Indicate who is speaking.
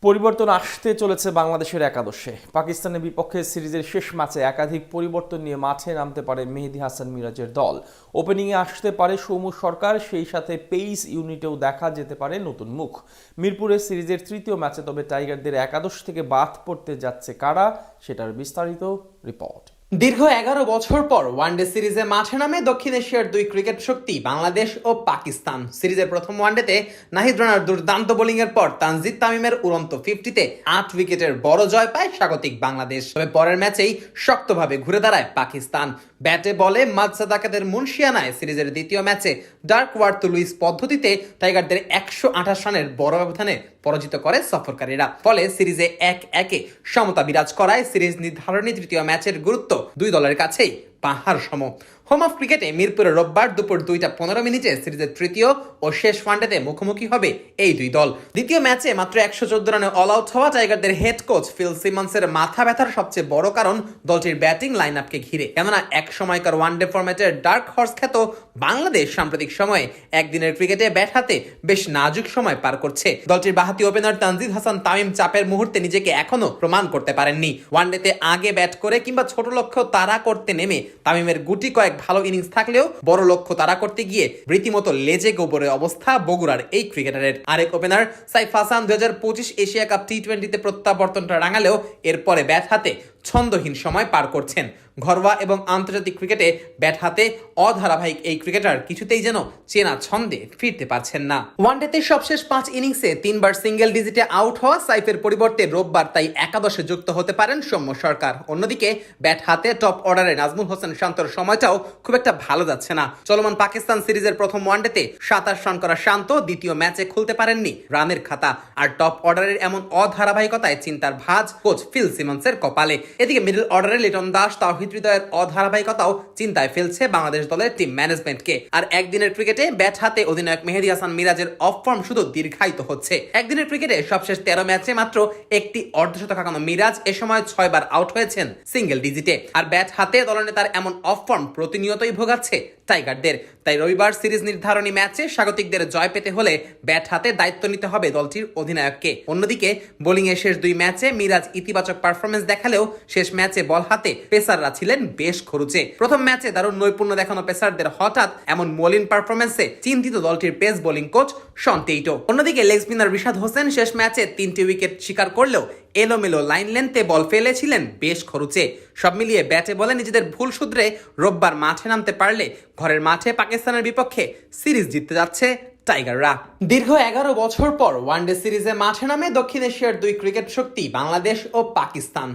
Speaker 1: পরিবর্তন আসতে চলেছে বাংলাদেশের একাদশে। পাকিস্তানের বিপক্ষে সিরিজের শেষ ম্যাচে একাধিক পরিবর্তন নিয়ে মাঠে নামতে পারে মেহেদী হাসান মিরাজের দল। ওপেনিংয়ে আসতে পারে সৌম্য সরকার, সেই সাথে পেইস ইউনিটেও দেখা যেতে পারে নতুন মুখ। মিরপুরে সিরিজের তৃতীয় ম্যাচে তবে টাইগারদের একাদশ থেকে বাদ পড়তে যাচ্ছে কারা, সেটার বিস্তারিত রিপোর্ট।
Speaker 2: দীর্ঘ 11 বছর পর ওয়ানডে সিরিজে মাঠে নামে দক্ষিণ এশিয়ার দুই ক্রিকেট শক্তি বাংলাদেশ ও পাকিস্তান। সিরিজের প্রথম ওয়ানডেতে নাহিদ রানার দুর্দান্ত বোলিংয়ের পর তানজিদ তামিমের উড়ন্ত 50-তে 8 উইকেটের বড় জয় পায় স্বাগতিক বাংলাদেশ। তবে পরের ম্যাচেই শক্তভাবে ঘুরে দাঁড়ায় পাকিস্তান। ব্যাটে বলে মাদ সাদাকাতের মুন্সিয়ানায় সিরিজের দ্বিতীয় ম্যাচে ডার্ক ওয়ার্থ লুইস পদ্ধতিতে টাইগারদের 128 রানের বড় ব্যবধানে পরাজিত করে সফরকারীরা। ফলে সিরিজে 1-1 সমতা বিরাজ করায় সিরিজ নির্ধারণী তৃতীয় ম্যাচের গুরুত্ব দুই দলের কাছেই পাহাড় সম। হোম অফ ক্রিকেটে মিরপুরে রোববার দুপুর 2:15 সিরিজের তৃতীয় ও শেষ ওয়ানডেতে মুখোমুখি হবে এই দুই দল। দ্বিতীয় ম্যাচে মাত্র 114 রানে অল আউট হওয়া টাইগারদের হেড কোচ ফিল সিমন্সের মাথা ব্যথার সবচেয়ে বড় কারণ দলটির ব্যাটিং লাইন আপকে ঘিরে। কেননা এক সময়কার ওয়ানডে ফরম্যাটের ডার্ক হর্স খ্যাত বাংলাদেশ সাম্প্রতিক সময়ে একদিনের ক্রিকেটে ব্যাট হাতে বেশ নাজুক সময় পার করছে। দলটির বাহাতি ওপেনার তানজিদ হাসান তামিম চাপের মুহূর্তে নিজেকে এখনো প্রমাণ করতে পারেননি। ওয়ানডেতে আগে ব্যাট করে কিংবা ছোট লক্ষ্য তাড়া করতে নেমে তামিমের গুটি কয়েক ভালো ইনিংস থাকলেও বড় লক্ষ্য তাড়া করতে গিয়ে রীতিমতো লেজে গোবরে অবস্থা বগুড়ার এই ক্রিকেটারের। আরেক opener Saif Hasan 2025 Asia Cup টি-20তে প্রত্যাবর্তনটা রাঙালেও এরপরে ব্যাট হাতে ছন্দহীন সময় পার করছেন। ঘরোয়া এবং আন্তর্জাতিক ক্রিকেটে ব্যাট হাতে অধারাবাহিক এই ক্রিকেটার কিছুতেই যেন চেনা ছন্দে ফিরতে পারছেন না। ওয়ানডেতে সবশেষ 5 ইনিংসে 3 বার সিঙ্গেল ডিজিটে আউট হওয়া সাইফের পরিবর্তে রোববার তাই একাদশে যুক্ত হতে পারেন সৌম্য সরকার। অন্যদিকে ব্যাট হাতে টপ অর্ডারে নাজমুল হোসেন শান্তর সময়টাও খুব একটা ভালো যাচ্ছে না। চলমান পাকিস্তান সিরিজের প্রথম ওয়ানডেতে 27 রান করা শান্ত দ্বিতীয় ম্যাচে খুলতে পারেননি রানের খাতা। আর টপ অর্ডারের এমন অধারাবাহিকতায় চিন্তার ভাঁজ কোচ ফিল সিমন্সের কপালে। এদিকে মিডল অর্ডারে লিটন দাস, তাওহিদ হৃদয়ের অধারাবাহিকতাও চিন্তায় ফেলছে বাংলাদেশ দলের টিম ম্যানেজমেন্টকে। আর একদিনের ক্রিকেটে ব্যাট হাতে অধিনায়ক মেহেদী হাসান মিরাজের অফ ফর্ম শুধু দীর্ঘায়িত হচ্ছে। একদিনের ক্রিকেটে সবশেষ 13 ম্যাচে মাত্র একটি অর্ধশতক হাঁকানো মিরাজ এ সময় 6 বার আউট হয়েছেন সিঙ্গেল ডিজিটে। আর ব্যাট হাতে দলনেতার এমন অফ ফর্ম প্রতিনিয়তই ভোগাচ্ছে টাইগারদের। তাই রবিবার সিরিজ নির্ধারণী ম্যাচে স্বাগতিকদের জয় পেতে হলে ব্যাট হাতে দায়িত্ব নিতে হবে দলটির অধিনায়ককে। অন্যদিকে বোলিং এর শেষ দুই ম্যাচে মিরাজ ইতিবাচক পারফরমেন্স দেখালেও শেষ ম্যাচে বল হাতে পেসাররা ছিলেন বেশ খরুচে। প্রথম ম্যাচে দারুণ নৈপুণ্য দেখানো পেসারদের হঠাৎ এমন মলিন পারফরমেন্সে চিন্তিত দলটির পেস বোলিং কোচ শন টেইটো। অন্যদিকে লেগ স্পিনার রিশাদ হোসেন শেষ ম্যাচে 3টি উইকেট শিকার করলেও এলোমেলো লাইন লেন্থে বল ফেলেছিলেন বেশ খরুচে। সব মিলিয়ে ব্যাটে বলে নিজেদের ভুল শুধরে রোববার মাঠে নামতে পারলে ঘরের মাঠে পাকিস্তানের বিপক্ষে সিরিজ জিততে যাচ্ছে টাইগাররা। দীর্ঘ 11 বছর পর ওয়ানডে সিরিজে মাঠে নামে দক্ষিণ এশিয়ার দুই ক্রিকেট শক্তি বাংলাদেশ ও পাকিস্তান।